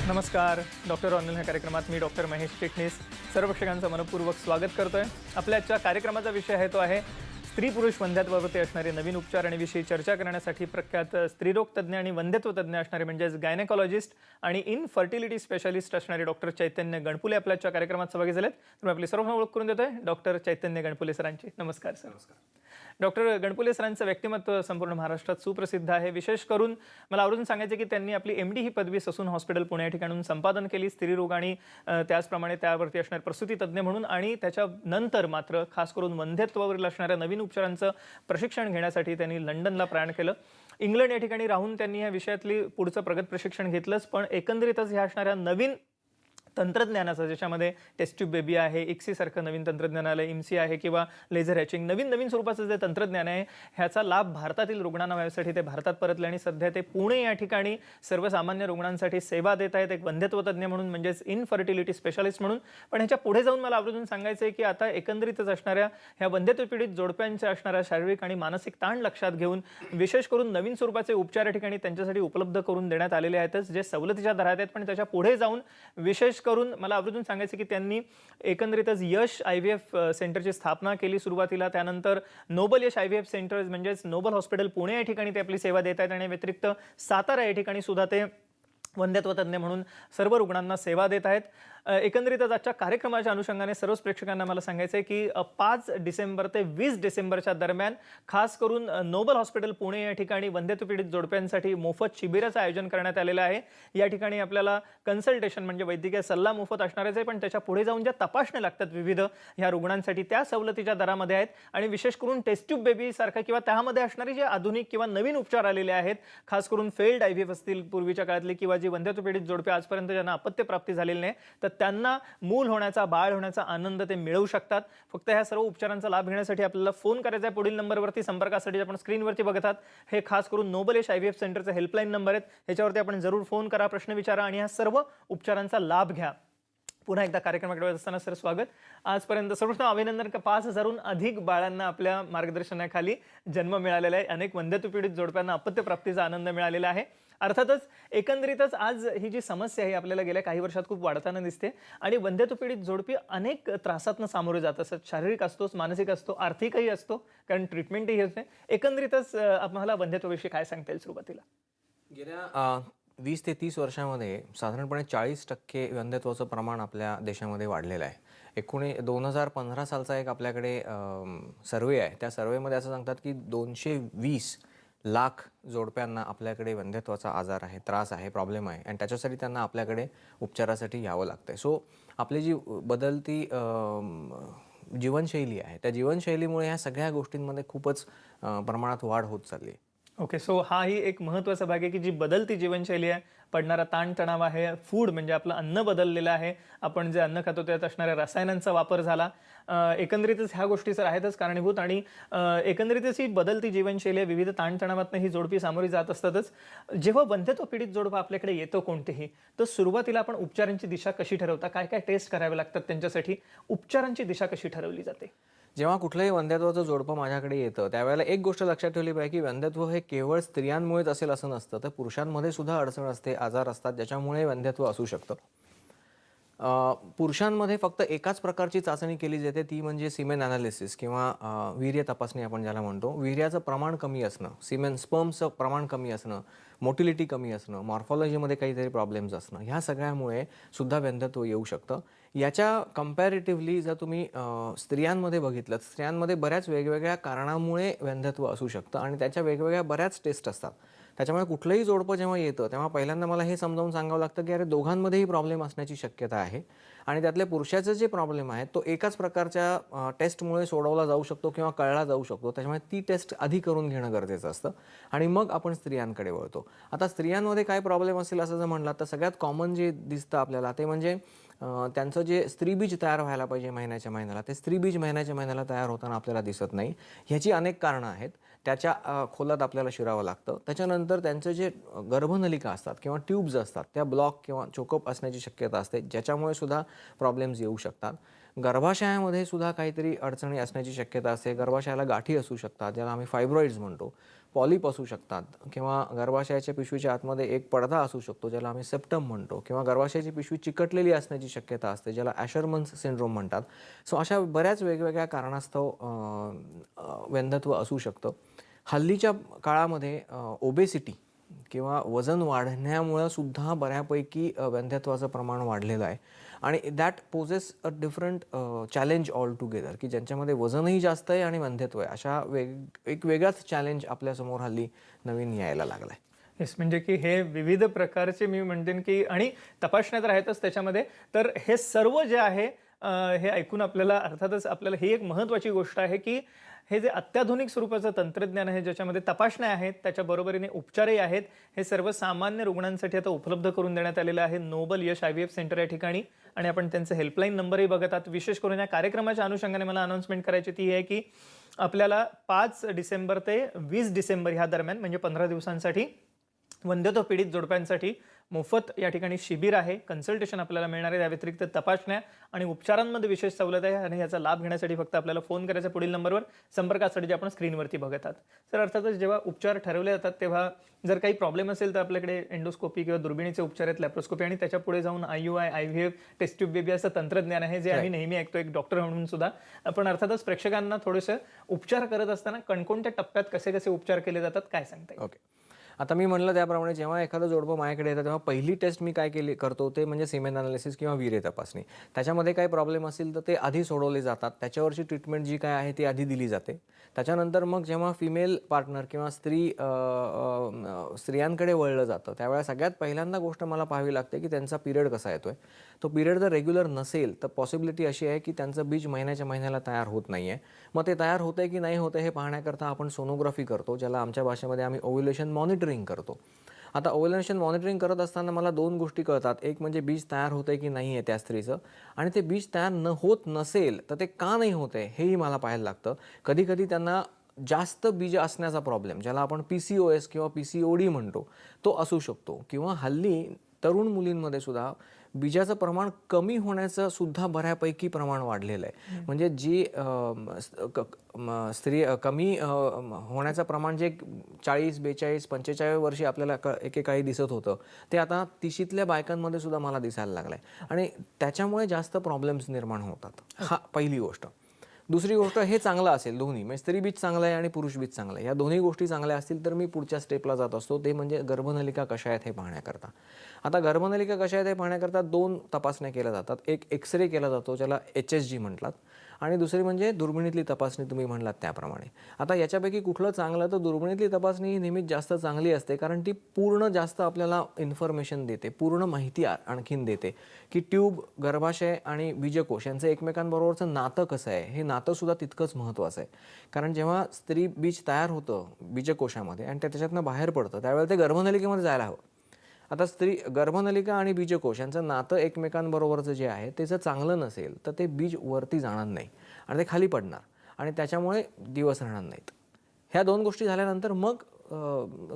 नमस्कार. Doctor online ह्या कार्यक्रमात मी डॉक्टर महेश चिटणीस सर्व प्रेक्षकांचं मनपूर्वक स्वागत करतोय. आपल्या आजच्या कार्यक्रमाचा विषय आहे तो आहे स्त्री पुरुष वंध्यत्वावरती असणारे नवीन उपचार आणि विषयी चर्चा करण्यासाठी प्रख्यात स्त्रीरोग तज्ज्ञ आणि वंध्यत्व तज्ज्ञ असणारे म्हणजेच गायनेकॉलॉजिस्ट आणि इनफर्टिलिटी स्पेशालिस्ट असणारे डॉक्टर चैतन्य गणपुले आपल्या आजच्या कार्यक्रमात सहभागी झालेत. तर मी आपली सर्वांना ओळख करून देतोय डॉक्टर चैतन्य गणपुले सरांची. नमस्कार सर. नमस्कार. डॉक्टर गणपुले सरांचं व्यक्तिमत्व संपूर्ण महाराष्ट्रात सुप्रसिद्ध आहे. विशेष करून मला आवर्जून सांगायचं की त्यांनी आपली MD ही पदवी ससून हॉस्पिटल पुणे या ठिकाणून संपादन केली स्त्रीरोग आणि त्याचप्रमाणे त्यावरती असणारे प्रसूती तज्ज्ञ म्हणून, आणि त्याच्यानंतर मात्र खास करून वंध्यत्वावरील असणाऱ्या नवीन उपचारांचं प्रशिक्षण घेण्यासाठी त्यांनी लंडनला प्रयाण केलं. इंग्लंड या ठिकाणी राहून त्यांनी या विषयातली पुढचं प्रगत प्रशिक्षण घेतलंच, पण एकंदरीतच ह्या असणाऱ्या नवीन तंत्रज्ञानाचं ज्याच्यामध्ये टेस्ट ट्यूब बेबी आहे, ICSI सारखं नवीन तंत्रज्ञान आलं, IMSI आहे किंवा लेझर हॅचिंग, नवीन स्वरूपाचं जे तंत्रज्ञान आहे ह्याचा लाभ भारतातील रुग्णांना मिळण्यासाठी ते भारतात परतले आणि सध्या ते पुणे या ठिकाणी सर्वसामान्य रुग्णांसाठी सेवा देत आहेत एक वंध्यत्व तज्ज्ञ म्हणून, म्हणजेच इनफर्टिलिटी स्पेशालिस्ट म्हणून. पण ह्याच्या पुढे जाऊन मला आवर्जून सांगायचं आहे की आता एकंदरीतच असणाऱ्या ह्या वंध्यत्व पीडित जोडप्यांच्या असणाऱ्या शारीरिक आणि मानसिक ताण लक्षात घेऊन विशेष करून नवीन स्वरूपाचे उपचार या ठिकाणी त्यांच्यासाठी उपलब्ध करून देण्यात आलेले आहेतच, जे सवलतीच्या दरात आहेत. पण त्याच्या पुढे जाऊन विशेष करून मला आवर्जून सांगायचं की त्यांनी एकंदरीतच यश IVF सेंटरची स्थापना केली सुरुवातीला. त्यानंतर नोबल यश IVF सेंटर म्हणजेच नोबल हॉस्पिटल पुणे या ठिकाणी ते आपली सेवा देत आहेत, आणि व्यतिरिक्त सातारा या ठिकाणी सुद्धा ते वंध्यत्व तज्ज्ञ म्हणून सर्व रुग्णांना सेवा देत आहेत. एकंदरीतच आजच्या कार्यक्रमाच्या अनुषंगाने सर्वच प्रेक्षकांना मला सांगायचं आहे की 5 डिसेंबर ते 20 डिसेंबरच्या दरम्यान खास करून नोबल हॉस्पिटल पुणे या ठिकाणी वंध्यत्व पीडित जोडप्यांसाठी मोफत शिबिराचं आयोजन करण्यात आलेलं आहे. या ठिकाणी आपल्याला कन्सल्टेशन म्हणजे वैद्यकीय सल्ला मोफत असणारच आहे, पण त्याच्या पुढे जाऊन ज्या तपासण्या लागतात विविध ह्या रुग्णांसाठी त्या सवलतीच्या दरामध्ये आहेत. आणि विशेष करून टेस्ट ट्यूब बेबी सारखा किंवा त्यामध्ये असणारे जे आधुनिक किंवा नवीन उपचार आलेले आहेत, खास करून फेल्ड IVF असतील पूर्वीच्या काळातले किंवा जी वंध्यत्व पीडित जोडपे आजपर्यंत ज्यांना अपत्य प्राप्ती झालेली नाही, तर त्यांना मूल होण्याचा, बाळ होण्याचा आनंद ते मिळवू शकतात. फक्त ह्या सर्व उपचारांचा लाभ घेण्यासाठी आपल्याला फोन करायचा आहे. पुढील नंबरवरती संपर्कासाठी आपण स्क्रीनवरती बघत आहात, हे खास करून नोबल यश IVF सेंटरचे हेल्पलाईन नंबर आहेत. ह्याच्यावरती आपण जरूर फोन करा, प्रश्न विचारा आणि ह्या सर्व उपचारांचा लाभ घ्या. पुन्हा एकदा कार्यक्रमाकडे असताना सर स्वागत. आजपर्यंत सर्वप्रथम अभिनंदन, 5,000हून अधिक बाळांना आपल्या मार्गदर्शनाखाली जन्म मिळालेला आहे. अनेक वंध्यत्व पीडित जोडप्यांना अपत्य प्राप्तीचा आनंद मिळालेला आहे. अर्थातच एकंदरीतच आज ही जी समस्या आहे आपल्याला गेल्या काही वर्षात खूप वाढताना दिसते, आणि वंध्यत्व पीडित जोडपी अनेक त्रासातनं सामोरे जात असतात. शारीरिक असतो, मानसिक असतो, आर्थिकही असतो, कारण ट्रीटमेंटही असते. एकंदरीतच आम्हाला वंध्यत्वाविषयी काय सांगता येईल सुरुवातीला? गेल्या 20 ते 30 वर्षामध्ये साधारणपणे 40% वंध्यत्वाचं प्रमाण आपल्या देशामध्ये वाढलेलं आहे. 2015 सालचा एक आपल्याकडे सर्वे आहे. त्या सर्वेमध्ये असं सांगतात की 220 लाख जोडप्यांना आपल्याकडे वंध्यत्वाचा आजार आहे, त्रास आहे, प्रॉब्लेम आहे, आणि त्याच्यासाठी त्यांना आपल्याकडे उपचारासाठी यावं लागतं. सो आपली जी बदलती जीवनशैली आहे, त्या जीवनशैलीमुळे ह्या सगळ्या गोष्टींमध्ये खूपच प्रमाणात वाढ होत चालली आहे. ओके. सो हाही एक महत्त्वाचा भाग आहे की जी बदलती जीवनशैली आहे, पडणारा ताणतणाव आहे, फूड म्हणजे आपलं अन्न बदललेलं आहे, आपण जे अन्न खातो त्यात असणाऱ्या रसायनांचा वापर झाला, एकंदरीतच ह्या गोष्टी तर आहेतच कारणीभूत. आणि एकंदरीतच ही बदलती जीवनशैली, विविध ताणतणावातनं ही जोडपी सामोरी जात असतातच. जेव्हा वंध्यत्व पीडित जोडपं आपल्याकडे येतो कोणतेही, तर सुरुवातीला आपण उपचारांची दिशा कशी ठरवता? काय काय टेस्ट करावे लागतात त्यांच्यासाठी? उपचारांची दिशा कशी ठरवली जाते? जेव्हा कुठलंही वंध्यत्वाचं जोडपं माझ्याकडे येतं त्यावेळेला एक गोष्ट लक्षात ठेवली पाहिजे की वंध्यत्व हे केवळ स्त्रियांमुळेच असेल असं नसतं, तर पुरुषांमध्ये सुद्धा अडचण असते, आजार असतात, ज्याच्यामुळे वंध्यत्व असू शकतं. पुरुषांमध्ये फक्त एकाच प्रकारची चाचणी केली जाते, ती म्हणजे सिमेन ॲनालिसिस किंवा वीर्य तपासणी आपण ज्याला म्हणतो. वीर्याचं प्रमाण कमी असणं, स्पर्मचं प्रमाण कमी असणं, मोटिलिटी कमी असणं, मॉर्फॉलॉजीमध्ये काहीतरी प्रॉब्लेम्स असणं, ह्या सगळ्यामुळे सुद्धा वंध्यत्व येऊ शकतं. याच्या कम्पॅरेटिव्हली जर तुम्ही स्त्रियांमध्ये बघितलं, स्त्रियांमध्ये बऱ्याच वेगवेगळ्या कारणामुळे वंध्यत्व असू शकतं आणि त्याच्या वेगवेगळ्या बऱ्याच टेस्ट असतात. त्याच्यामुळे कुठलंही जोडपं जेव्हा येतं तेव्हा पहिल्यांदा मला हे समजावून सांगावं लागतं की अरे दोघांमध्येही प्रॉब्लेम असण्याची शक्यता आहे, आणि त्यातल्या पुरुषाचे जे प्रॉब्लेम आहे तो एकाच प्रकारच्या टेस्टमुळे सोडवला जाऊ शकतो किंवा कळला जाऊ शकतो. त्याच्यामुळे ती टेस्ट आधी करून घेणं गरजेचं असतं आणि मग आपण स्त्रियांकडे वळतो. आता स्त्रियांमध्ये काय प्रॉब्लेम असेल असं जर म्हटलं तर सगळ्यात कॉमन जे दिसतं आपल्याला ते म्हणजे त्यांचं जे स्त्रीबीज तयार व्हायला पाहिजे महिन्याच्या महिन्याला, ते स्त्रीबीज महिन्याच्या महिन्याला तयार होताना आपल्याला दिसत नाही. ह्याची अनेक कारणं आहेत, त्याच्या खोलात आपल्याला शिरावं लागतं. त्याच्यानंतर त्यांचं जे गर्भनलिका असतात किंवा ट्यूब्स असतात त्या ब्लॉक किंवा चोकअप असण्याची शक्यता असते, ज्याच्यामुळे सुद्धा प्रॉब्लेम्स येऊ शकतात. गर्भाशयामध्ये सुद्धा काहीतरी अडचणी असण्याची शक्यता असते. गर्भाशयाला गाठी असू शकतात, ज्याला आम्ही फायब्रॉइड्स म्हणतो, पॉलिप असू शकतात, किंवा गर्भाशयाच्या पिशवीच्या आतमध्ये एक पडदा असू शकतो, ज्याला आम्ही सेप्टम म्हणतो, किंवा गर्भाशयाची पिशवी चिकटलेली असण्याची शक्यता असते, ज्याला ॲशरमन्स सिंड्रोम म्हणतात. सो अशा बऱ्याच वेगवेगळ्या कारणास्तव वंध्यत्व असू शकतं. हल्लीच्या काळामध्ये ओबेसिटी किंवा वजन वाढण्यामुळं सुद्धा बऱ्यापैकी वंध्यत्वाचं प्रमाण वाढलेलं आहे, आणि that poses a different challenge altogether, की ज्यांच्यामध्ये वजनही जास्त आहे आणि वंध्यत्व आहे, अशा एक वेगळाच चॅलेंज आपल्यासमोर हल्ली नवीन यायला लागला आहे. येस, म्हणजे की हे विविध प्रकारचे मी म्हणते की, आणि तपासण्यात राहतच त्याच्यामध्ये. तर हे सर्व जे आहे हे ऐकून आपल्याला अर्थातच आपल्याला ही एक महत्त्वाची गोष्ट आहे की हे जे अत्याधुनिक स्वरूपाचं तंत्रज्ञान आहे, ज्याच्यामध्ये तपासण्या आहेत, त्याच्या बरोबरीने उपचारही आहेत, हे सर्व सामान्य रुग्णांसाठी आता उपलब्ध करून देण्यात आलेलं आहे नोबल यश IVF सेंटर या ठिकाणी. आणि आपण त्यांचं हेल्पलाईन नंबरही बघत आहात. विशेष करून या कार्यक्रमाच्या अनुषंगाने मला अनाउन्समेंट करायची ती आहे की आपल्याला 5 डिसेंबर ते 20 डिसेंबर ह्या दरम्यान, म्हणजे 15 दिवसांसाठी वंध्यत्व पीडित जोडप्यांसाठी मोफत या ठिकाणी शिबिर आहे. कन्सल्टेशन आपल्याला मिळणार आहे. त्या व्यतिरिक्त तपासण्या आणि उपचारांमध्ये विशेष सवलत आहे, आणि याचा लाभ घेण्यासाठी फक्त आपल्याला फोन करायचा पुढील नंबरवर, संपर्कासाठी जे आपण स्क्रीनवरती बघत आहात. तर अर्थातच जेव्हा उपचार ठरवले जातात तेव्हा जर काही प्रॉब्लेम असेल तर आपल्याकडे एंडोस्कोपी किंवा दुर्बिणीचे उपचार आहेत, लॅप्रोस्कोपी, आणि त्याच्या पुढे जाऊन IUI, IVF, test tube baby असं तंत्रज्ञान आहे, जे आम्ही नेहमी ऐकतो एक डॉक्टर म्हणून सुद्धा. पण अर्थातच प्रेक्षकांना थोडंसं उपचार करत असताना कोणकोणत्या टप्प्यात कसे कसे उपचार केले जातात काय सांगता येईल? ओके, आता मी म्हणलं त्याप्रमाणे जेव्हा एखादं जोडपं माझ्याकडे येतं तेव्हा पहिली टेस्ट मी काय करतो ते म्हणजे सिमेन अनालिसिस किंवा वीर्य तपासणी. त्याच्यामध्ये काही प्रॉब्लेम असेल तर ते आधी सोडवले जातात. त्याच्यावरची ट्रीटमेंट जी काय आहे ती आधी दिली जाते. त्याच्यानंतर मग जेव्हा फिमेल पार्टनर किंवा स्त्रियांकडे वळलं जातं त्यावेळेला सगळ्यात पहिल्यांदा गोष्ट मला पाहावी लागते की त्यांचा पिरियड कसा येतोय. तो पिरियड जर रेग्युलर नसेल तर पॉसिबिलिटी अशी आहे की त्यांचं बीज महिन्याच्या महिन्याला तयार होत नाही आहे. मग ते तयार होतंय की नाही होतंय हे पाहण्याकरता आपण सोनोग्राफी करतो, ज्याला आमच्या भाषेमध्ये आम्ही ओव्ह्युलेशन मॉनिटरिंग करतो. आता ओव्ह्युलेशन मॉनिटरिंग करत असताना मला 2 गोष्टी कळतात. एक म्हणजे बीज तयार होतंय की नाही आहे त्या स्त्रीचं, आणि ते बीज तयार होत नसेल तर ते का नाही होतंय हेही मला पाहायला लागतं. कधीकधी त्यांना जास्त बीज असण्याचा प्रॉब्लेम, ज्याला आपण PCOS किंवा PCOD म्हणतो, तो असू शकतो. किंवा हल्ली तरुण मुलींमध्ये सुद्धा बीजाचं प्रमाण कमी होण्याचं सुद्धा बऱ्यापैकी प्रमाण वाढलेलं आहे. म्हणजे जी स्त्री कमी होण्याचं प्रमाण जे 40, 42, 45 वर्षी आपल्याला एकेकाळी दिसत होतं, ते आता 30ल्या बायकांमध्ये सुद्धा मला दिसायला लागलं आहे, आणि त्याच्यामुळे जास्त प्रॉब्लेम्स निर्माण होतात. हा पहिली गोष्ट. दुसरी गोष्ट, हे चांगलं असेल दोन्ही, म्हणजे स्त्री बीज चांगलं आहे आणि पुरुष बीज चांगलं आहे, या दोन्ही गोष्टी चांगल्या असतील तर मी पुढच्या स्टेपला जात असतो, ते म्हणजे गर्भनलिका कशा आहेत हे पाहण्याकरता. आता गर्भनलिका कशा आहेत हे पाहण्याकरता 2 तपासण्या केल्या जातात. एक एक्सरे केला जातो, ज्याला HSG म्हटलात, आणि दुसरी म्हणजे दुर्बिणीतली तपासणी तुम्ही म्हणलात त्याप्रमाणे. आता याच्यापैकी कुठलं चांगलं, तर दुर्बिणीतली तपासणी ही नेहमीच जास्त चांगली असते, कारण ती पूर्ण जास्त आपल्याला इन्फॉर्मेशन देते, पूर्ण माहिती आणखीन देते की ट्यूब, गर्भाशय आणि बीजकोश यांचं एकमेकांबरोबरचं नातं कसं आहे. हे नातं सुद्धा तितकंच महत्त्वाचं आहे, कारण जेव्हा स्त्री बीज तयार होतं बीजकोशामध्ये आणि त्याच्यातनं बाहेर पडतं त्यावेळेला ते गर्भनलिकेमध्ये जायला हवं. आता गर्भनलिका आणि बीजकोश यांचं नातं एकमेकांबरोबरचं जे आहे त्याचं चांगलं नसेल तर ते बीज वरती जाणार नाही आणि ते खाली पडणार, आणि त्याच्यामुळे दिवस राहणार नाहीत. ह्या 2 गोष्टी झाल्यानंतर मग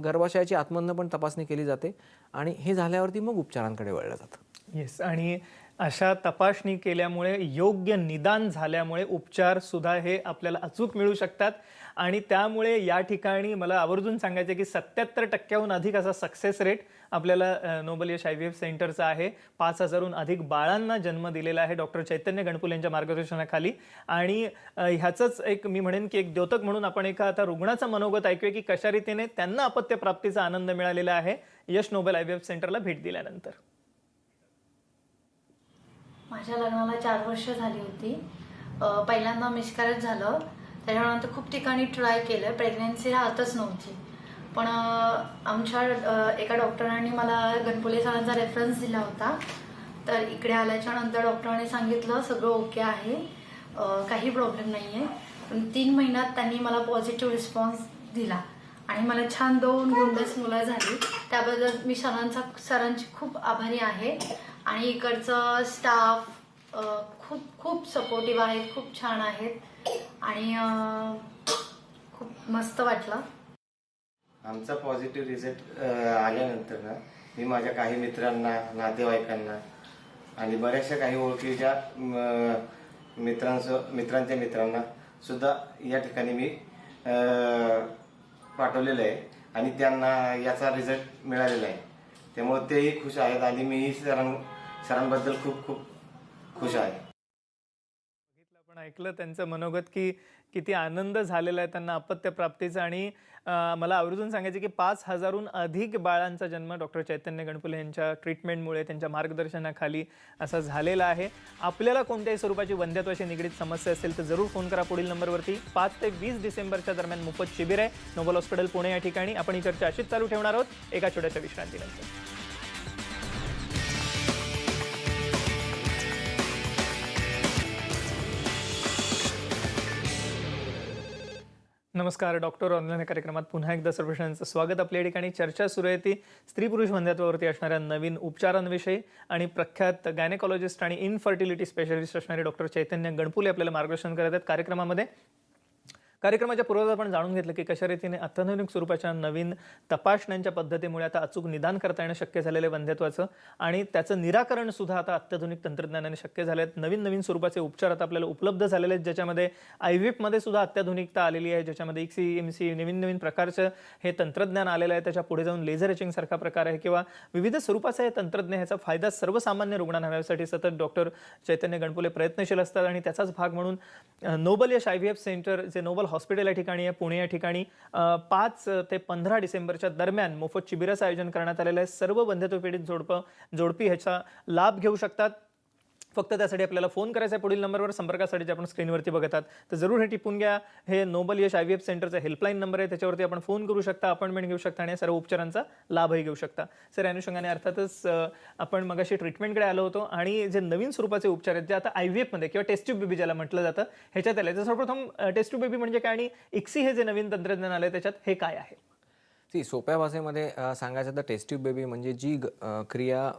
गर्भाशयाची आतमधनं पण तपासणी केली जाते, आणि हे झाल्यावरती मग उपचारांकडे वळलं जातं. येस, आणि अशा तपासणी केल्यामुळे, योग्य निदान झाल्यामुळे उपचार सुद्धा हे आपल्याला अचूक मिळू शकतात. आणि त्यामुळे या ठिकाणी मला आवर्जून सांगायचं की 77% अधिक असा सक्सेस रेट आपल्याला नोबल यश IVF सेंटरचा आहे. 5,000हून अधिक बाळांना जन्म दिलेला आहे डॉक्टर चैतन्य गणपुले यांच्या मार्गदर्शनाखाली. आणि ह्याचंच एक मी म्हणेन की एक द्योतक म्हणून आपण एका आता रुग्णाचा मनोगत ऐकूया की कशा रीतीने त्यांना अपत्यप्राप्तीचा आनंद मिळालेला आहे यश नोबल IVF सेंटरला भेट दिल्यानंतर. माझ्या लग्नाला 4 वर्ष झाली होती. पहिल्यांदा मिसकॅरेज झालं, त्याच्यानंतर खूप ठिकाणी ट्राय केलं, प्रेग्नन्सी राहतच नव्हती. पण आमच्या एका डॉक्टरांनी मला गणपुले सरांचा रेफरन्स दिला होता. तर इकडे आल्याच्यानंतर डॉक्टरांनी सांगितलं सगळं ओके आहे, काही प्रॉब्लेम नाही आहे. पण 3 महिन्यात त्यांनी मला पॉझिटिव्ह रिस्पॉन्स दिला आणि मला छान 2 गोंडस मुलं झाली. त्याबद्दल मी सरांची खूप आभारी आहे. आणि इकडचं स्टाफ खूप खूप सपोर्टिव्ह आहे, खूप छान आहेत, आणि खूप मस्त वाटलं. आमचा पॉझिटिव्ह रिझल्ट आल्यानंतर ना मी माझ्या काही मित्रांना, नातेवाईकांना आणि बऱ्याचशा काही ओळखीच्या मित्रांच्या मित्रांना सुद्धा या ठिकाणी मी पाठवलेलं आहे आणि त्यांना याचा रिझल्ट मिळालेला आहे. त्यामुळे तेही खुश आहेत आणि मीही सरांबद्दल खूप खूप खुश आहे. आपण ऐकलं त्यांचं मनोगत की किती आनंद झालेला आहे त्यांना अपत्य प्राप्तीचा. आणि मला आवर्जून सांगायचे की 5,000हून अधिक बाळांचा जन्म डॉक्टर चैतन्य गणपुले यांच्या ट्रीटमेंटमुळे, त्यांच्या मार्गदर्शनाखाली असा झालेला आहे. आपल्याला कोणत्याही स्वरूपाची वंध्यत्वाशी निगडीत समस्या असेल तर जरूर फोन करा पुढील नंबरवरती. 5 ते 20 डिसेंबरच्या दरम्यान मोफत शिबिर आहे नोबल हॉस्पिटल पुणे या ठिकाणी. आपण ही चर्चा अशीच चालू ठेवणार आहोत एका छोट्याशा विश्रांतीनंतर. नमस्कार. डॉक्टर ऑनलाईन कार्यक्रमात पुन्हा एकदा सर्वेषणांचं स्वागत. आपल्या ठिकाणी चर्चा सुरू आहे ती स्त्री पुरुष वंध्यत्वावरती असणाऱ्या नवीन उपचारांविषयी आणि प्रख्यात गायनेकॉलॉजिस्ट आणि इनफर्टिलिटी स्पेशलिस्ट असणारे डॉक्टर चैतन्य गणपुले आपल्याला मार्गदर्शन करत आहेत कार्यक्रमामध्ये. कार्यक्रमाच्या पूर्वात आपण जाणून घेतलं की कशा रीतीने अत्याधुनिक स्वरूपाच्या नवीन तपासण्यांच्या पद्धतीमुळे आता अचूक निदान करता येणं शक्य झालेलं आहे वंध्यत्वाचं, आणि त्याचं निराकरण सुद्धा आता अत्याधुनिक तंत्रज्ञानाने शक्य झाले आहेत. नवीन नवीन स्वरूपाचे उपचार आता आपल्याला उपलब्ध झालेले आहेत, ज्याच्यामध्ये IVF सुद्धा अत्याधुनिकता आलेली आहे, ज्याच्यामध्ये XC नवीन नवीन प्रकारचं हे तंत्रज्ञान आलेलं आहे. त्याच्या पुढे जाऊन लेझर एचिंग सारखा प्रकार आहे किंवा विविध स्वरूपाचं हे तंत्रज्ञान, ह्याचा फायदा सर्वसामान्य रुग्णांना व्हाव्यासाठी सतत डॉक्टर चैतन्य गणपुले प्रयत्नशील असतात. आणि त्याचाच भाग म्हणून नोबल यश IVF सेंटर जे नोबल हॉस्पिटल या ठिकाणी आहे पुणे या ठिकाणी 5 ते 15 डिसेंबरच्या दरम्यान मोफत शिबिराचं आयोजन करण्यात आलेलं आहे. सर्व वंध्यत्वपीडित जोडपी ह्याचा लाभ घेऊ शकतात. फक्त त्यासाठी आपल्याला फोन करायचा आहे पुढील नंबरवर. संपर्कासाठी जे आपण स्क्रीनवरती बघतात तर जरूर हे टिपून घ्या. हे नोबल यश IVF सेंटरचा हेल्पलाईन नंबर आहे, त्याच्यावरती आपण फोन करू शकता, अपॉइंटमेंट घेऊ शकता आणि सर्व उपचारांचा लाभही घेऊ शकता. सर, या अनुषंगाने अर्थातच आपण मगाशी ट्रीटमेंटकडे आलो होतो आणि जे नवीन स्वरूपाचे उपचार आहेत जे आता IVF किंवा टेस्ट ट्यूब बेबी ज्याला म्हटलं जातं ह्याच्यात आले. तर सर्वप्रथम टेस्ट ट्यूब बेबी म्हणजे काय आणि XC हे जे नवीन तंत्रज्ञान आलं त्याच्यात हे काय आहे? सोप्या भाषेमध्ये सांगायचं तर टेस्ट ट्यूब बेबी म्हणजे जी क्रिया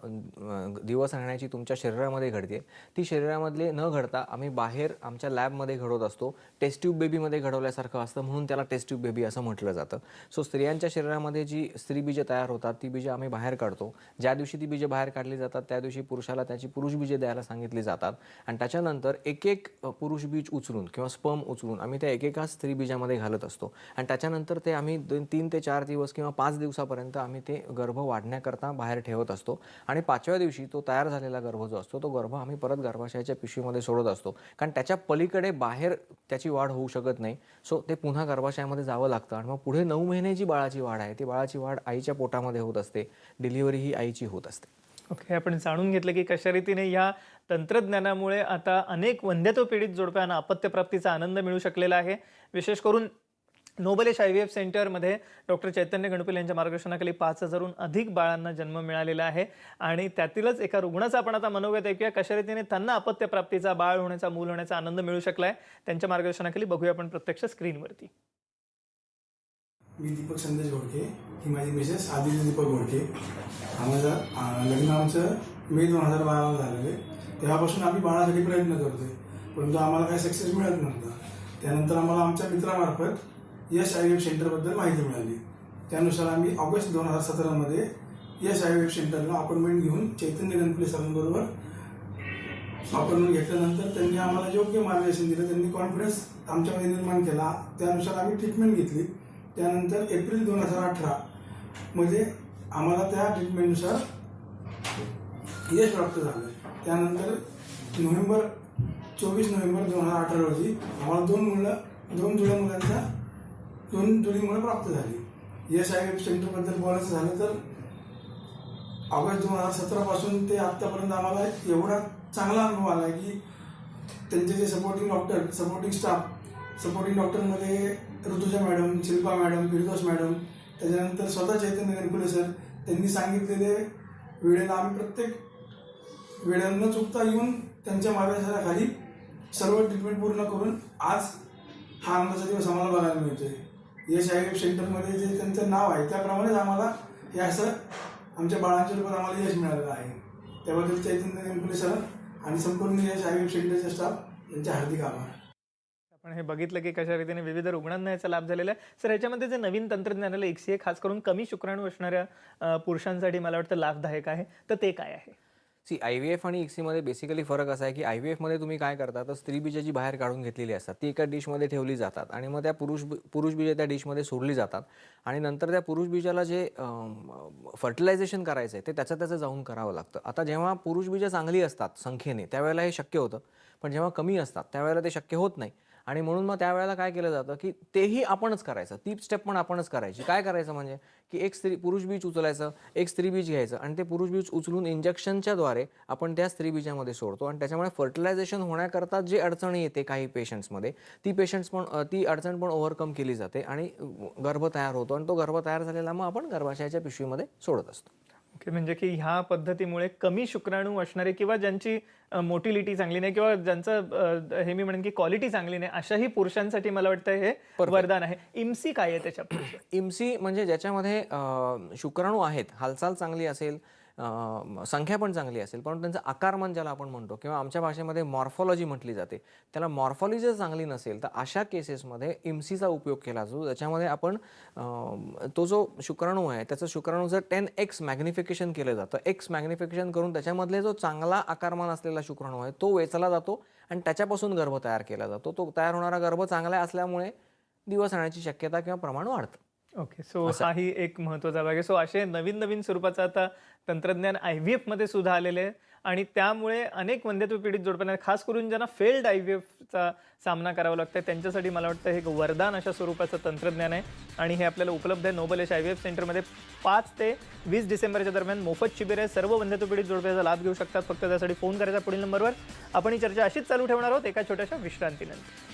दिवस राहण्याची तुमच्या शरीरामध्ये घडते ती शरीरामधले न घडता आम्ही बाहेर आमच्या लॅबमध्ये घडवत असतो. टेस्ट ट्यूब बेबीमध्ये घडवल्यासारखं असतं म्हणून त्याला टेस्ट ट्यूब बेबी असं म्हटलं जातं. स्त्रियांच्या शरीरामध्ये जी स्त्रीबीजे तयार होतात ती बीजे आम्ही बाहेर काढतो. ज्या दिवशी ती बीजे बाहेर काढली जातात त्या दिवशी पुरुषाला त्याची पुरुष बीजे द्यायला सांगितली जातात आणि त्याच्यानंतर एक एक पुरुष बीज उचलून किंवा स्पर्म उचलून आम्ही त्या एकेका स्त्री बीजामध्ये घालत असतो आणि त्याच्यानंतर ते आम्ही 3 ते 4 दिवस किंवा 5 दिवसापर्यंत आम्ही ते गर्भ वाढण्याकरता बाहेर ठेवत असतो आणि 5व्या दिवशी तो तयार झालेला गर्भ जो असतो तो गर्भ आम्ही परत गर्भाशयाच्या पिशवीमध्ये सोडत असतो, कारण त्याच्या पलीकडे बाहेर त्याची वाढ होऊ शकत नाही. ते पुन्हा गर्भाशयामध्ये जावं लागतं आणि मग पुढे 9 महिने जी बाळाची वाढ आहे ती बाळाची वाढ आईच्या पोटामध्ये होत असते. डिलिव्हरी ही आईची होत असते. ओके, आपण जाणून घेतलं की कशा रीतीने या तंत्रज्ञानामुळे आता अनेक वंध्यत्व पीडित जोडप्यांना अपत्यप्राप्तीचा आनंद मिळू शकलेला आहे. विशेष करून नोबल यश IVF सेंटरमध्ये डॉक्टर चैतन्य गणपुले यांच्या मार्गदर्शनाखाली 5,000हून अधिक बाळांना जन्म मिळालेला आहे आणि त्यातीलच एका रुग्णाचा आपण आता मनोगत ऐकूया कशा रीतीने त्यांना अपत्यप्राप्तीचा, बाळ होण्याचा, मूल होण्याचा आनंद मिळू शकलाय. त्यांच्या मार्गदर्शनाखाली बघूया आपण प्रत्यक्ष स्क्रीनवरती. मी दीपक संदेश घोडके, ही माझी मिसेस आदित्य दीपक घोडके. आम्हाला लग्न आमचं मे 2012 झालेले. तेव्हापासून आम्ही बाळासाठी प्रयत्न करतोय, परंतु आम्हाला काही सक्सेस मिळत नव्हता. त्यानंतर आम्हाला आमच्या मित्रामार्फत यश IVF सेंटरबद्दल माहिती मिळाली. त्यानुसार आम्ही ऑगस्ट 2017 यश IVF सेंटरला अपॉइंटमेंट घेऊन चैतन्य गणपुले सरांबरोबर अपॉइंटमेंट घेतल्यानंतर त्यांनी आम्हाला योग्य मार्गदर्शन दिलं. त्यांनी कॉन्फिडन्स आमच्यामध्ये निर्माण केला. त्यानुसार आम्ही ट्रीटमेंट घेतली. त्यानंतर एप्रिल 2018 आम्हाला त्या ट्रीटमेंटनुसार यश प्राप्त झालं. त्यानंतर 24 नोव्हेंबर 2018 रोजी आम्हाला 2 जुळी मुलं प्राप्त झाली. यश IVF सेंटरबद्दल बोलायचं झालं तर ऑगस्ट 2017 पासून ते आत्तापर्यंत आम्हाला एवढा चांगला अनुभव आला की त्यांचे जे सपोर्टिंग डॉक्टरमध्ये Rutuja madam, Shilpa madam, Firdous madam, त्याच्यानंतर स्वतः चैतन्य गणपुले सर, त्यांनी सांगितलेले वेळेला आम्ही प्रत्येक वेळेला न चुकता येऊन त्यांच्या मार्गदर्शनाखाली सर्व ट्रीटमेंट पूर्ण करून आज हा आनंदाचा दिवस आम्हाला बघायला मिळतोय. यश IVF सेंटरमध्ये जे त्यांचं नाव आहे त्याप्रमाणेच आम्हाला हे असं आमच्या बाळांच्या रूपात आम्हाला यश मिळालेलं आहे. त्याबद्दल चैतन्य गणपुले सर आणि संपूर्ण यश IVF सेंटरचा स्टाफ यांचे हार्दिक आभार. आपण हे बघितलं की कशा रीतीने विविध रुग्णांना याचा लाभ झालेला आहे. सर, ह्याच्यामध्ये जे नवीन तंत्रज्ञान आलं XC खास करून कमी शुक्राणू असणाऱ्या पुरुषांसाठी मला वाटतं लाभदायक आहे, तर ते काय आहे? सी IVF आणि ICSI बेसिकली फरक असा आहे की IVF मध्ये तुम्ही काय करता, तर स्त्रीबीजं जी बाहेर काढून घेतलेली असतात ती एका डिशमध्ये ठेवली जातात आणि मग त्या पुरुष बीजं त्या डिशमध्ये सोडली जातात आणि नंतर त्या पुरुष बीजाला जे फर्टिलायझेशन करायचं आहे ते त्याचं जाऊन करावं लागतं. आता जेव्हा पुरुष बीजं चांगली असतात संख्येने त्यावेळेला हे शक्य होतं, पण जेव्हा कमी असतात त्यावेळेला ते शक्य होत नाही आणि म्हणून मग त्यावेळेला काय केलं जातं की तेही आपणच करायचं, ती स्टेप पण आपणच करायची. काय करायचं म्हणजे की एक पुरुष बीज उचलायचं, एक स्त्री बीज घ्यायचं आणि ते पुरुष बीज उचलून इंजेक्शनच्या द्वारे आपण त्या स्त्री बीजामध्ये सोडतो आणि त्याच्यामुळे फर्टिलायझेशन होण्याकरता जी अडचण येते काही पेशंट्समध्ये ती अडचण पण ओव्हरकम केली जाते आणि गर्भ तयार होतो आणि तो गर्भ तयार झालेला मग आपण गर्भाशयाच्या पिशवीमध्ये सोडत असतो. ओके, म्हणजे की ह्या पद्धतीमुळे कमी शुक्राणू असणारे किंवा ज्यांची मोटिलिटी चांगली नाही किंवा ज्यांचं हे मी म्हणेन की क्वालिटी चांगली नाही अशाही पुरुषांसाठी मला वाटतं हे वरदान आहे. IMSI काय आहे त्याच्या पुढचं? IMSI म्हणजे ज्याच्यामध्ये शुक्राणू आहेत, हालचाल चांगली असेल, संख्या पण चांगली असेल, पण त्यांचं आकारमान ज्याला आपण म्हणतो किंवा आमच्या भाषेमध्ये मॉर्फॉलॉजी म्हटली जाते, त्याला मॉर्फॉलॉजी जर चांगली नसेल तर अशा केसेसमध्ये IMSIचा उपयोग केला जातो. ज्याच्यामध्ये आपण तो जो शुक्राणू आहे त्याचं शुक्राणूचं 10x मॅग्निफिकेशन केलं जातं. x मॅग्निफिकेशन करून त्याच्यामधले जो चांगला आकारमान असलेला शुक्राणू आहे तो वेचला जातो आणि त्याच्यापासून गर्भ तयार केला जातो. तो तयार होणारा गर्भ चांगला असल्यामुळे दिवस राहण्याची शक्यता किंवा प्रमाण वाढतं. ओके, सो हाही एक महत्त्वाचा भाग आहे. सो असे नवीन नवीन स्वरूपाचं आता तंत्रज्ञान IVF मध्ये सुद्धा आलेले आहे आणि त्यामुळे अनेक वंध्यत्व पीडित जोडप्यांना, खास करून ज्यांना फेल्ड IVFचा सामना करावा लागतो त्यांच्यासाठी मला वाटतं हे एक वरदान अशा स्वरूपाचं तंत्रज्ञान आहे आणि हे आपल्याला उपलब्ध आहे नोबल यश IVF सेंटरमध्ये. 5 ते 20 डिसेंबरच्या दरम्यान मोफत शिबिर आहे. सर्व वंध्यत्व पीडित जोडप्याचा लाभ घेऊ शकतात. फक्त त्यासाठी फोन करायचा पुढील नंबरवर. आपण ही चर्चा अशीच चालू ठेवणार आहोत एका छोट्याशा विश्रांतीनंतर.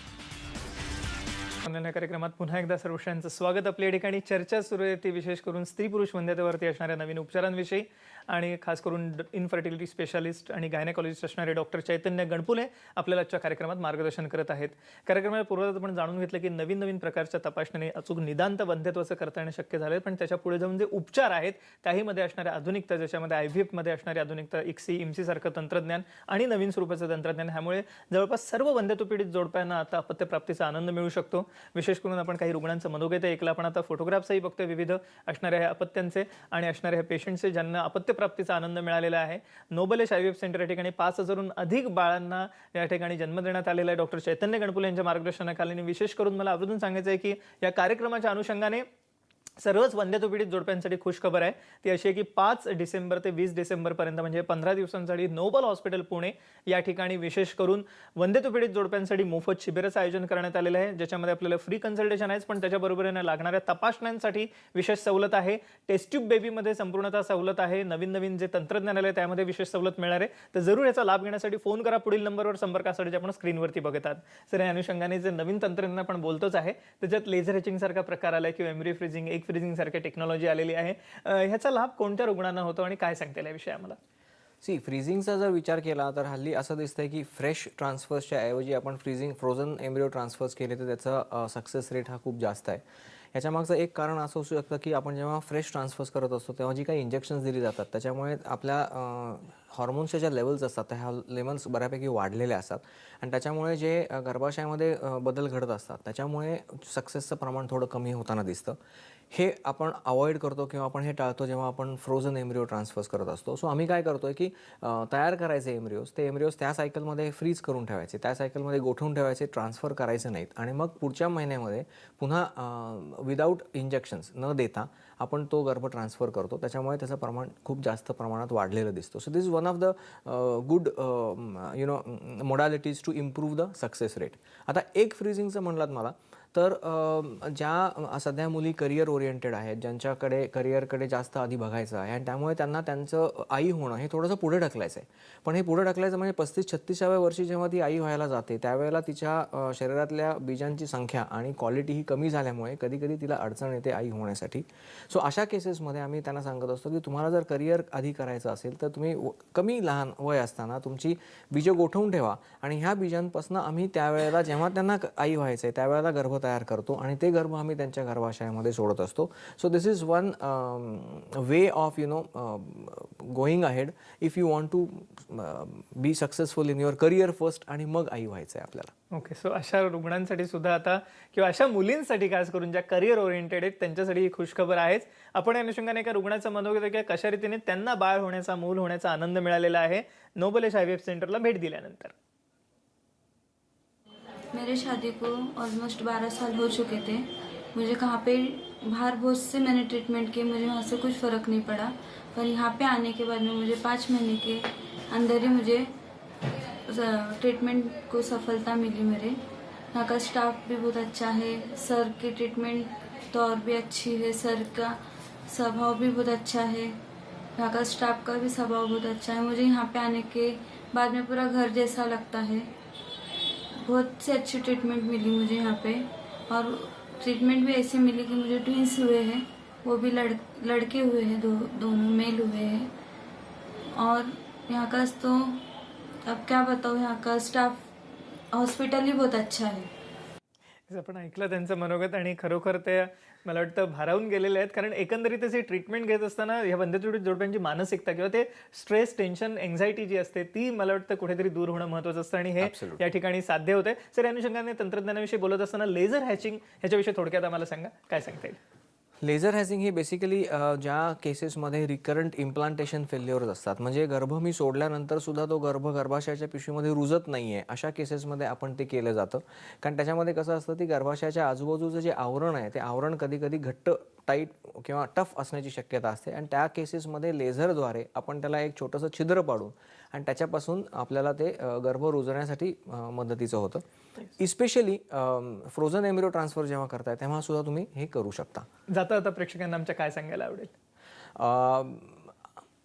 या कार्यक्रमात पुन्हा एकदा सर्व विषयांचं स्वागत. आपल्या या ठिकाणी चर्चा सुरू आहे ती विशेष करून स्त्री पुरुष वंध्यतेवरती असणाऱ्या नवीन उपचारांविषयी आणि खास करून इन्फर्टिलिटी स्पेशालिस्ट आणि गायनेकॉलॉजिस्ट असणारे डॉक्टर चैतन्य गणपुले आपल्याला आजच्या कार्यक्रमात मार्गदर्शन करत आहेत. कार्यक्रमाला पूर्वात आपण जाणून घेतलं की नवीन नवीन प्रकारच्या तपासणीने अचूक निदांत वंध्यत्वाचं करता येणं शक्य झालं, पण त्याच्या पुढे जाऊन जे उपचार आहेत त्याहीमध्ये असणाऱ्या आधुनिकता, ज्याच्यामध्ये IVFमध्ये असणारी आधुनिकता, IMSI सारखं तंत्रज्ञान आणि नवीन स्वरूपाचं तंत्रज्ञान, ह्यामुळे जवळपास सर्व वंध्यत्व पीडित जोडप्यांना आता अपत्यप्राप्तीचा आनंद मिळू शकतो. विशेष करून आपण काही रुग्णांचं मनोगत ऐकलं, आपण आता फोटोग्राफ्सही बघतोय विविध असणाऱ्या ह्या अपत्यांचे आणि असणाऱ्या ह्या पेशंट्सचे ज्यांना अपत्यप्राप्तीचा आनंद मिळालेला आहे. नोबल यश IVF सेंटर या ठिकाणी 5,000हून अधिक बाळांना या ठिकाणी जन्म देण्यात आलेला आहे. डॉक्टर चैतन्य गणपुले यांच्या मार्गदर्शनाखाली. विशेष करून मला आवर्जून सांगायचं आहे की या कार्यक्रमाच्या अनुषंगाने सर्वच वंध्यत्व पीडित जोडप्यांसाठी खुशखबर आहे. ती अशी आहे की 5 डिसेंबर ते 20 डिसेंबरपर्यंत म्हणजे 15 दिवसांसाठी नोबल हॉस्पिटल पुणे या ठिकाणी विशेष करून वंध्यत्व पीडित जोडप्यांसाठी मोफत शिबिराचं आयोजन करण्यात आलेलं आहे, ज्याच्यामध्ये आपल्याला फ्री कन्सल्टेशन आहेच, पण त्याच्याबरोबरीने लागणाऱ्या तपासण्यांसाठी विशेष सवलत आहे. टेस्ट ट्यूब बेबीमध्ये संपूर्णतः सवलत आहे. नवीन नवीन जे तंत्रज्ञान आलं त्यामध्ये विशेष सवलत मिळणार आहे. तर जरूर याचा लाभ घेण्यासाठी फोन करा पुढील नंबरवर संपर्कासाठी आपण स्क्रीनवरती बघतात. सर, या अनुषंगाने जे नवीन तंत्रज्ञान आपण बोलतोच आहे त्याच्यात लेझर एचिंग सारखा प्रकार आलाय किंवा एम्ब्रियो फ्रीजिंग, एग फ्रीजिंग सारखी टेक्नॉलॉजी आलेली आहे. ह्याचा लाभ कोणत्या रुग्णांना होतो आणि काय सांगता येईल याविषयी आम्हाला? फ्रीजिंगचा जर विचार केला तर हल्ली असं दिसतंय की फ्रेश ट्रान्सफर्सच्या ऐवजी आपण फ्रोझन एम्ब्रियो ट्रान्सफर्स केले तर त्याचा सक्सेस रेट हा खूप जास्त आहे. याच्यामागचं एक कारण असं असू शकतं की आपण जेव्हा फ्रेश ट्रान्सफर्स करत असतो तेव्हा जी काही इंजेक्शन्स दिली जातात त्याच्यामुळे आपल्या हॉर्मोन्सच्या ज्या लेवल्स असतात त्या ह्या लेवल्स बऱ्यापैकी वाढलेल्या असतात आणि त्याच्यामुळे जे गर्भाशयामध्ये बदल घडत असतात त्याच्यामुळे सक्सेसचं प्रमाण थोडं कमी होताना दिसतं. हे आपण अवॉइड करतो किंवा आपण हे टाळतो जेव्हा आपण फ्रोझन एम्ब्रियो ट्रान्सफर्स करत असतो. सो आम्ही काय करतो आहे की तयार करायचे ते एम्ब्रियोज त्या सायकलमध्ये फ्रीज करून ठेवायचे, त्या सायकलमध्ये गोठवून ठेवायचे, ट्रान्सफर करायचे नाहीत आणि मग पुढच्या महिन्यामध्ये पुन्हा विदाऊट इंजेक्शन्स न देता आपण तो गर्भ ट्रान्सफर करतो. त्याच्यामुळे त्याचं प्रमाण खूप जास्त प्रमाणात वाढलेलं दिसतो. So this is one of the good modalities to improve the success rate. आता एग फ्रीजिंगचं म्हणलात मला तर ज्या सध्या मुली करिअर ओरिएंटेड आहेत, ज्यांच्याकडे करिअरकडे जास्त आधी बघायचं आहे आणि त्यामुळे त्यांना त्यांचं आई होणं हे थोडंसं पुढे ढकलायचं आहे. पण हे पुढे ढकलायचं म्हणजे 35-36व्या वर्षी जेव्हा ती आई व्हायला जाते त्यावेळेला तिच्या शरीरातल्या बीजांची संख्या आणि क्वालिटी ही कमी झाल्यामुळे कधीकधी तिला अडचण येते आई होण्यासाठी. सो अशा केसेसमध्ये आम्ही त्यांना सांगत असतो की तुम्हाला जर करिअर आधी करायचं असेल तर तुम्ही कमी लहान वय असताना तुमची बीजं गोठवून ठेवा आणि ह्या बीजांपासून आम्ही त्यावेळेला जेव्हा त्यांना आई व्हायचं आहे त्यावेळेला गर्भ तयार करतो आणि ते गर्भ आम्ही त्यांच्या गर्भाशयामध्ये सोडत असतो. So this is one way of going ahead if you want to be successful in your career first आणि मग आई व्हायचं आहे आपल्याला. ओके, सो अशा रुग्णांसाठी सुद्धा आता किंवा अशा मुलींसाठी खास करून ज्या करिअर ओरिएंटेड आहेत त्यांच्यासाठी ही खुशखबर आहेच. आपण या अनुषंगाने एका रुग्णाचं मनोगत आहे की कशा रीतीने त्यांना बाळ होण्याचा, मूल होण्याचा आनंद मिळालेला आहे नोबल यश IVF सेंटरला भेट दिल्यानंतर. मेरे शादी को ऑलमोस्ट 12 साल हो चुके थे. मुझे कहाँ पे बाहर बहुत से मैंने ट्रीटमेंट किए, मुझे वहाँ से कुछ फ़र्क नहीं पड़ा. पर यहाँ पे आने के बाद में मुझे 5 महीने के अंदर ही मुझे ट्रीटमेंट को सफलता मिली. मेरे यहाँ का स्टाफ भी बहुत अच्छा है. सर की ट्रीटमेंट तो और भी अच्छी है. सर का स्वभाव भी बहुत अच्छा है. यहाँ का स्टाफ का भी स्वभाव बहुत अच्छा है. मुझे यहाँ पे आने के बाद में पूरा घर जैसा लगता है. बहुत सी अच्छी ट्रीटमेंट मिली मुझे यहाँ पे. और ट्रीटमेंट भी ऐसी मिली कि मुझे ट्विंस हुए हैं, वो भी लड़के हुए हैं, दोनों मेल हुए हैं. और यहाँ का तो अब क्या बताऊँ, यहाँ का स्टाफ हॉस्पिटल ही बहुत अच्छा है. आपण ऐकलं त्यांचं मनोगत आणि खरोखर ते मला वाटतं भारावून गेलेले आहेत. कारण एकंदरीत त्याची ट्रीटमेंट घेत असताना ह्या वंध्यत्व जोडप्यांची मानसिकता किंवा ते स्ट्रेस, टेन्शन, एन्झायटी जी असते ती मला वाटतं कुठेतरी दूर होणं महत्त्वाचं असतं आणि हे या ठिकाणी साध्य होते. सर, या अनुषंगाने तंत्रज्ञानाविषयी बोलत असताना लेझर हॅचिंग ह्याच्याविषयी थोडक्यात आम्हाला सांगा, काय सांगता येईल? लेझर हॅझिंग ही बेसिकली ज्या केसेसमध्ये रिकरंट इम्प्लांटेशन फेल्युअर्स असतात, म्हणजे गर्भ मी सोडल्यानंतर सुद्धा तो गर्भाशयाच्या पिशवीमध्ये रुजत नाही आहे, अशा केसेसमध्ये आपण ते केलं जातं. कारण त्याच्यामध्ये कसं असतं, ती गर्भाशयाच्या आजूबाजूचं जे आवरण आहे ते आवरण कधी कधी घट्ट, टाईट किंवा टफ असण्याची शक्यता असते. आणि त्या केसेसमध्ये लेझरद्वारे आपण त्याला एक छोटंसं छिद्र पाडून आणि त्याच्यापासून आपल्याला ते गर्भ रुजण्यासाठी मदतीचं होतं. इस्पेशली फ्रोझन एम्ब्रियो ट्रान्सफर जेव्हा करताय तेव्हा सुद्धा तुम्ही हे करू शकता. जाता जाता प्रेक्षकांना आमच्या काय सांगायला आवडेल?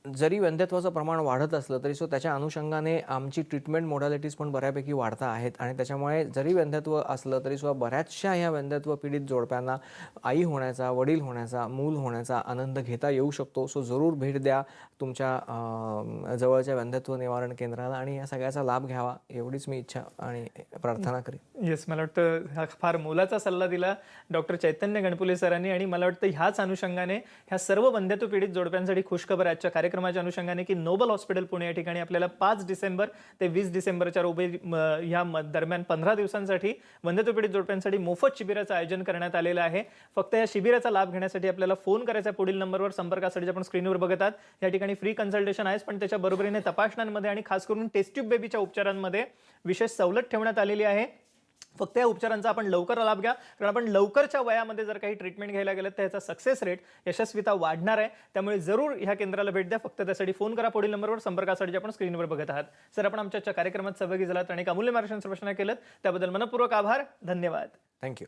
जरी वंध्यत्वाचं प्रमाण वाढत असलं तरी त्याच्या अनुषंगाने आमची ट्रीटमेंट मोडॅलिटीज पण बऱ्यापैकी वाढता आहेत. आणि त्याच्यामुळे जरी वंध्यत्व असलं तरी बऱ्याचशा ह्या वंध्यत्व पीडित जोडप्यांना आई होण्याचा, वडील होण्याचा, मूल होण्याचा आनंद घेता येऊ शकतो. सो जरूर भेट द्या तुमच्या जवळच्या वंध्यत्व निवारण केंद्राला आणि या सगळ्याचा लाभ घ्यावा, एवढीच मी इच्छा आणि प्रार्थना करेन. येस, मला वाटतं हा फार मोलाचा सल्ला दिला डॉक्टर चैतन्य गणपुले सरांनी. आणि मला वाटतं ह्याच अनुषंगाने ह्या सर्व वंध्यत्व पीडित जोडप्यांसाठी खुशखबर आजच्या कार्यक्रमाच्या अनुषंगाने की नोबल हॉस्पिटल पुणे या ठिकाणी आपल्याला 5 डिसेंबर ते 20 डिसेंबरच्या या दरम्यान 15 दिवसांसाठी वंध्यत्व पीडित जोडप्यांसाठी मोफत शिबिराचं आयोजन करण्यात आलेलं आहे. फक्त या शिबिराचा लाभ घेण्यासाठी आपल्याला फोन करायचा, पुढील नंबरवर संपर्कासाठी आपण स्क्रीनवर बघत आहात. या ठिकाणी फ्री कन्सल्टेशन आहेच, पण त्याच्या बरोबरीने तपासण्यांमध्ये आणि खास करून टेस्ट ट्यूब बेबीच्या उपचारांमध्ये विशेष सवलत ठेवण्यात आलेली आहे. फक्त या उपचारांचा आपण लवकर लाभ घ्या, कारण आपण लवकरच्या वयामध्ये जर काही ट्रीटमेंट घ्यायला गेलं तर याचा सक्सेस रेट, यशस्वीता वाढणार आहे. त्यामुळे जरूर ह्या केंद्राला भेट द्या. फक्त त्यासाठी फोन करा, पुढील नंबरवर संपर्कासाठी आपण स्क्रीनवर बघत आहात. सर, आपण आमच्या कार्यक्रमात सहभागी झालात आणि अमूल्य मार्गदर्शन केलं त्याबद्दल मनपूर्वक आभार. धन्यवाद. थँक्यू.